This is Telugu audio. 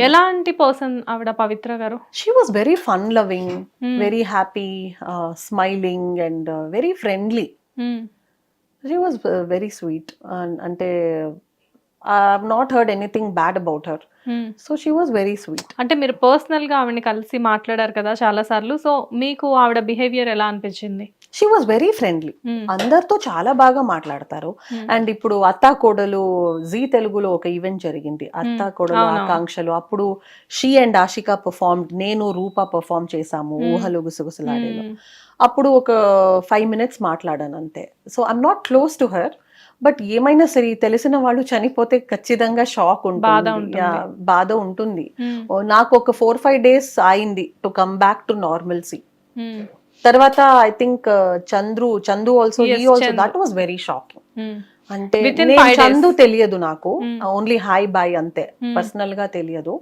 ఎలాంటి పర్సన్ ఆవిడ పవిత్ర గారు? She was very fun loving, Hmm. very happy, smiling and very friendly. Hmm. She was very sweet. Ante I've not heard anything bad about her. Hmm. So she was very sweet. అంటే మీరు పర్సనల్ గా ఆవిడని కలిసి మాట్లాడారు కదా చాలా సార్లు. సో మీకు ఆవిడ బిహేవియర్ ఎలా అనిపించింది? She was very friendly. Hmm. అందరితో చాలా బాగా మాట్లాడతారు. Hmm. అండ్ ఇప్పుడు అత్తా కోడలు జీ తెలుగులో ఒక ఈవెంట్ జరిగింది, అత్తా కోడలు అవునవును. ఆకాంక్షలు. అప్పుడు షీ అండ్ ఆషికా పర్ఫార్మ్డ్, నేను రూప పర్ఫార్మ్ చేసాము ఊహలు గుసగుసలాడేలో. Hmm. అప్పుడు ఒక 5 minutes మాట్లాడాను అంతే. So I'm not close to her, but ఏమైనా సరే తెలిసిన వాళ్ళు చనిపోతే ఖచ్చితంగా షాక్ బాధ ఉంటుంది, ఉంటుంది. బాధ ఉంటుంది. Hmm. నాకు ఒక 4-5 days అయింది to come back to normalcy. Hmm. తర్వాత I think Chandu also, Yes, he also, Chandu. That was very shocking. Hmm. అంటే Within నేను 5 days. చందు తెలియదు నాకు, Hmm. ఓన్లీ హాయ్ బాయ్ అంతే, Hmm. పర్సనల్ గా తెలియదు.